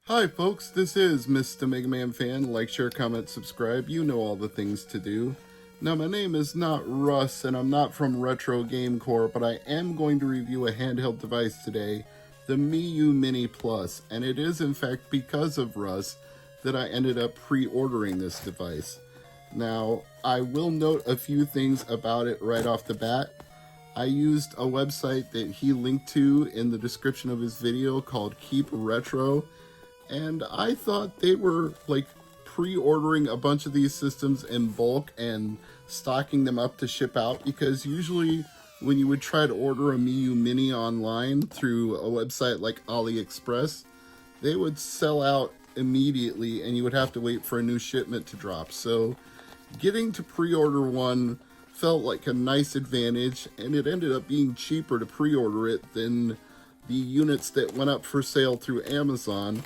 Hi folks, this is Mr. MegaManFan. Like, share, comment, subscribe. You know all the things to do. Now, my name is not Russ, and I'm not from Retro Game Corps, but I am going to review a handheld device today, the Miyoo Mini Plus, and it is in fact because of Russ that I ended up pre-ordering this device. Now, I will note a few things about it right off the bat. I used a website that he linked to in the description of his video called Keep Retro, and I thought they were like pre-ordering a bunch of these systems in bulk and stocking them up to ship out, because usually when you would try to order a Miyoo Mini online through a website like AliExpress, they would sell out immediately and you would have to wait for a new shipment to drop. So getting to pre-order one felt like a nice advantage, and it ended up being cheaper to pre-order it than the units that went up for sale through Amazon.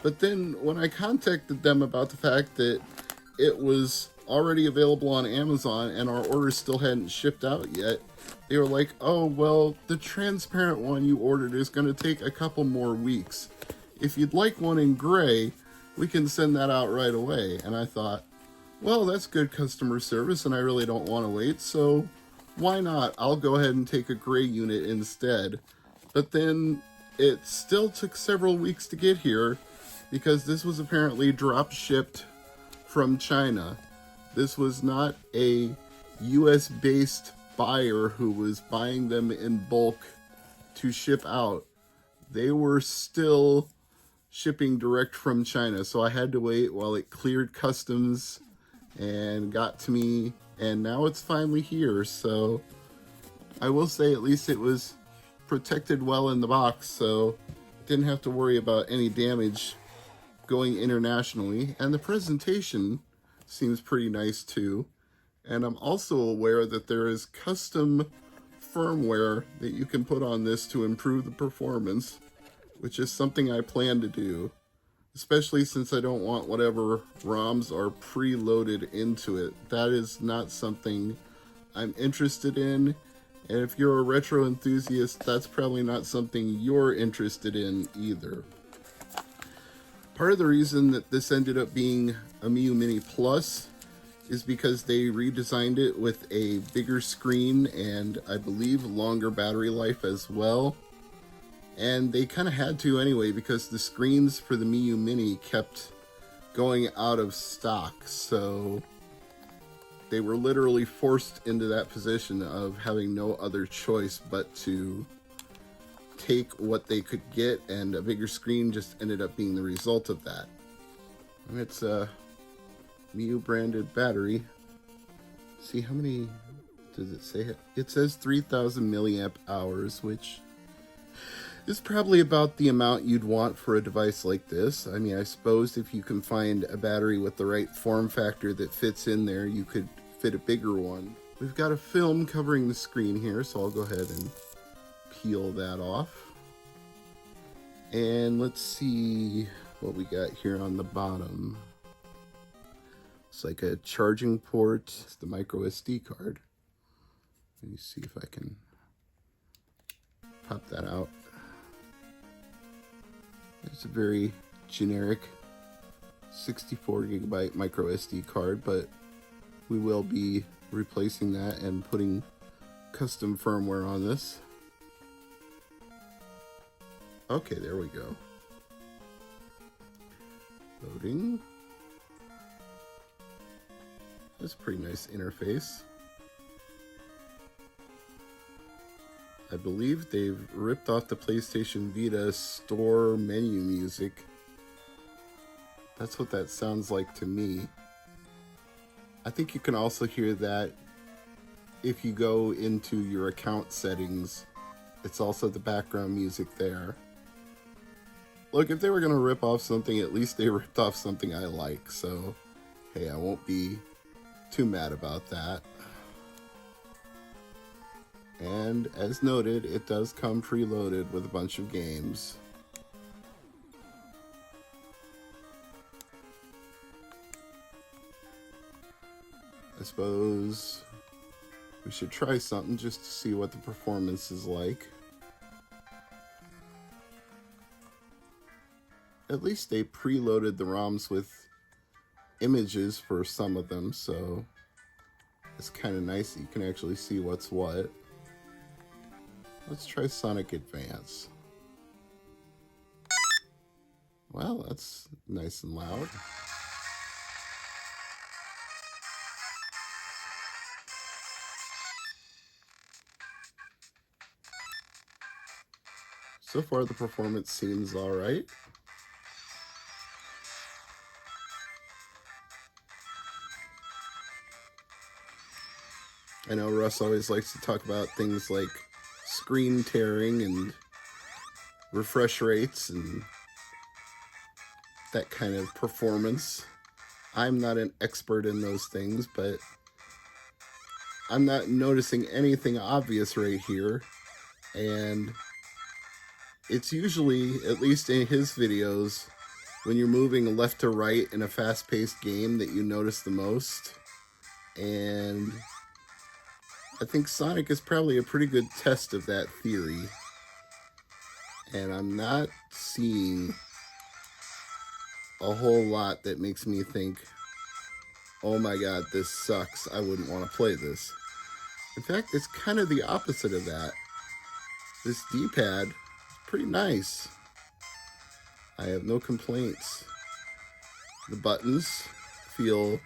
But then when I contacted them about the fact that it was already available on Amazon and our orders still hadn't shipped out yet, they were like, oh, well, the transparent one you ordered is going to take a couple more weeks. If you'd like one in gray, we can send that out right away. And I thought, well, that's good customer service and I really don't want to wait, so why not? I'll go ahead and take a gray unit instead. But then it still took several weeks to get here, because this was apparently drop shipped from China. This was not a US based buyer who was buying them in bulk to ship out. They were still shipping direct from China, so I had to wait while it cleared customs and got to me, and now it's finally here. So I will say at least it was protected well in the box, so didn't have to worry about any damage going internationally. And the presentation seems pretty nice too. And I'm also aware that there is custom firmware that you can put on this to improve the performance, which is something I plan to do, especially since I don't want whatever ROMs are preloaded into it. That is not something I'm interested in. And if you're a retro enthusiast, that's probably not something you're interested in either. Part of the reason that this ended up being a Miyoo Mini Plus is because they redesigned it with a bigger screen and I believe longer battery life as well. And they kind of had to anyway, because the screens for the Miyoo Mini kept going out of stock. So they were literally forced into that position of having no other choice but to take what they could get, and a bigger screen just ended up being the result of that. And it's a Miyoo branded battery. See, how many does it say? It says 3,000 milliamp hours, which is probably about the amount you'd want for a device like this. I mean, I suppose if you can find a battery with the right form factor that fits in there, you could fit a bigger one. We've got a film covering the screen here, so I'll go ahead and peel that off. And let's see what we got here on the bottom. It's like a charging port. It's the micro SD card. Let me see if I can pop that out. It's a very generic 64 gigabyte micro SD card, but we will be replacing that and putting custom firmware on this. Okay, there we go. Loading. That's a pretty nice interface. I believe they've ripped off the PlayStation Vita store menu music. That's what that sounds like to me. I think you can also hear that if you go into your account settings. It's also the background music there. Look, if they were going to rip off something, at least they ripped off something I like. So, hey, I won't be too mad about that. And as noted, it does come preloaded with a bunch of games. I suppose we should try something just to see what the performance is like. At least they preloaded the ROMs with images for some of them, so it's kind of nice that you can actually see what's what. Let's try Sonic Advance. Well, that's nice and loud. So far, the performance seems all right. I know Russ always likes to talk about things like screen tearing and refresh rates and that kind of performance. I'm not an expert in those things, but I'm not noticing anything obvious right here. And it's usually, at least in his videos, when you're moving left to right in a fast-paced game that you notice the most. And I think Sonic is probably a pretty good test of that theory. And I'm not seeing a whole lot that makes me think, oh my god, this sucks, I wouldn't want to play this. In fact, it's kind of the opposite of that. This D-pad is pretty nice. I have no complaints. The buttons feel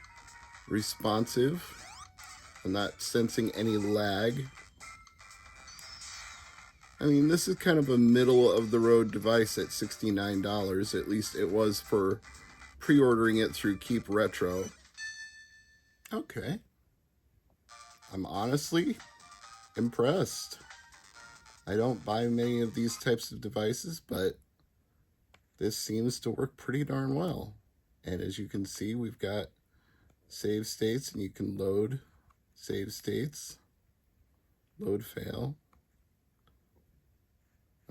responsive. I'm not sensing any lag. I mean, this is kind of a middle-of-the-road device at $69. At least it was for pre-ordering it through Keep Retro. Okay. I'm honestly impressed. I don't buy many of these types of devices, but this seems to work pretty darn well. And as you can see, we've got save states, and you can load save states. Load fail.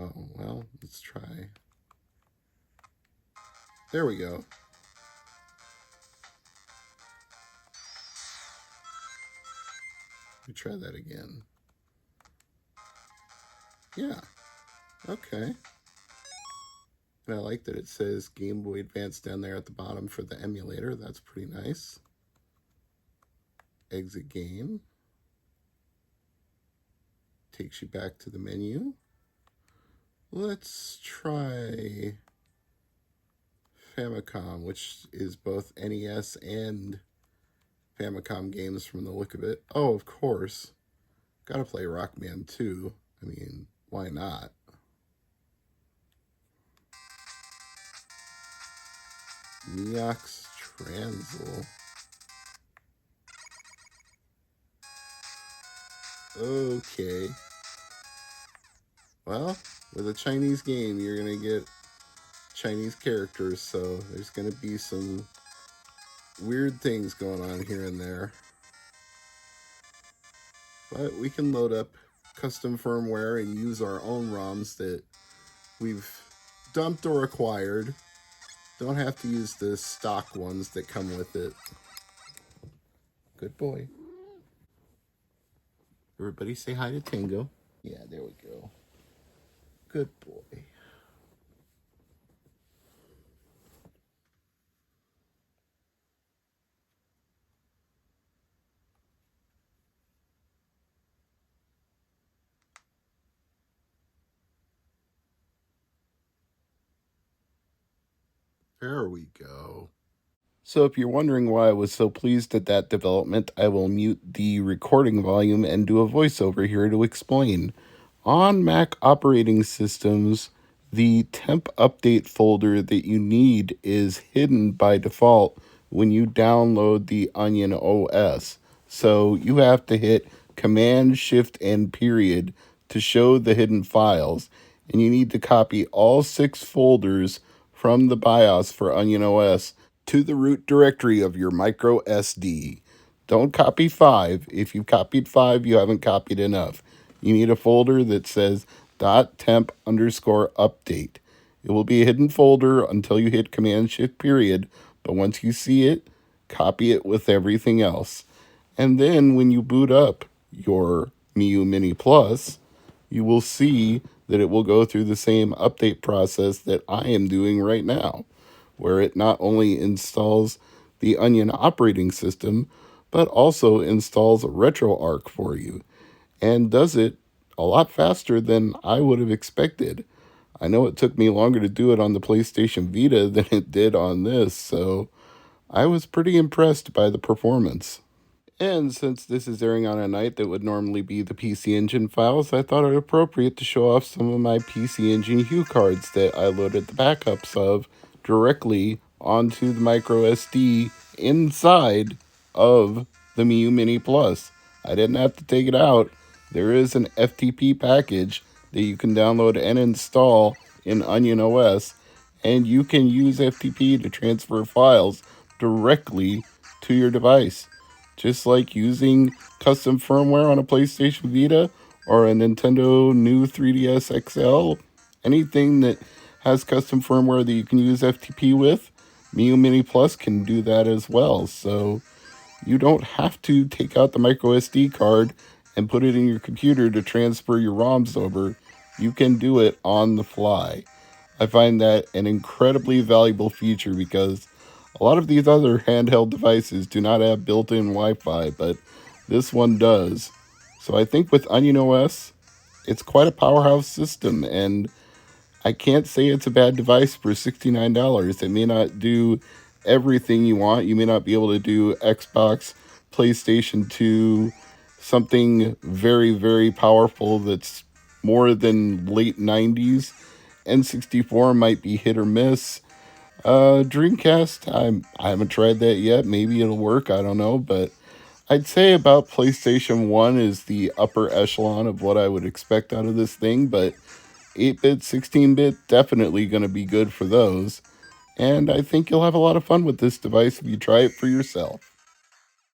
Oh, well, let's try. There we go. We try that again. Yeah. Okay. And I like that it says Game Boy Advance down there at the bottom for the emulator. That's pretty nice. Exit game. Takes you back to the menu. Let's try Famicom, which is both NES and Famicom games from the look of it. Oh, of course. Gotta play Rockman 2. I mean, why not? Meox Transl. Okay. Well, with a Chinese game, you're going to get Chinese characters, so there's going to be some weird things going on here and there. But we can load up custom firmware and use our own ROMs that we've dumped or acquired. Don't have to use the stock ones that come with it. Good boy. Everybody say hi to Tango. Yeah, there we go. Good boy. There we go. So if you're wondering why I was so pleased at that development, I will mute the recording volume and do a voiceover here to explain. On Mac operating systems, the temp update folder that you need is hidden by default when you download the Onion OS. So you have to hit Command, Shift, and period to show the hidden files. And you need to copy all 6 folders from the BIOS for Onion OS to the root directory of your micro SD. Don't copy 5. If you've copied 5, you haven't copied enough. You need a folder that says .temp_update. It will be a hidden folder until you hit Command Shift period, but once you see it, copy it with everything else. And then when you boot up your Miyoo Mini Plus, you will see that it will go through the same update process that I am doing right now, where it not only installs the Onion operating system, but also installs RetroArch for you, and does it a lot faster than I would have expected. I know it took me longer to do it on the PlayStation Vita than it did on this, so I was pretty impressed by the performance. And since this is airing on a night that would normally be the PC Engine files, I thought it appropriate to show off some of my PC Engine Hue cards that I loaded the backups of directly onto the micro SD inside of the Miyoo Mini Plus. I didn't have to take it out. There is an FTP package that you can download and install in Onion OS, and you can use FTP to transfer files directly to your device, just like using custom firmware on a PlayStation Vita or a Nintendo new 3DS XL. Anything that has custom firmware that you can use FTP with, Miyoo Mini Plus can do that as well. So you don't have to take out the micro SD card and put it in your computer to transfer your ROMs over. You can do it on the fly. I find that an incredibly valuable feature because a lot of these other handheld devices do not have built-in Wi-Fi, but this one does. So I think with Onion OS, it's quite a powerhouse system, and I can't say it's a bad device for $69. It may not do everything you want. You may not be able to do Xbox, PlayStation 2, something very, very powerful that's more than late 90s. N64 might be hit or miss. Dreamcast, I haven't tried that yet. Maybe it'll work. I don't know. But I'd say about PlayStation 1 is the upper echelon of what I would expect out of this thing. But 8-bit, 16-bit, definitely going to be good for those. And I think you'll have a lot of fun with this device if you try it for yourself.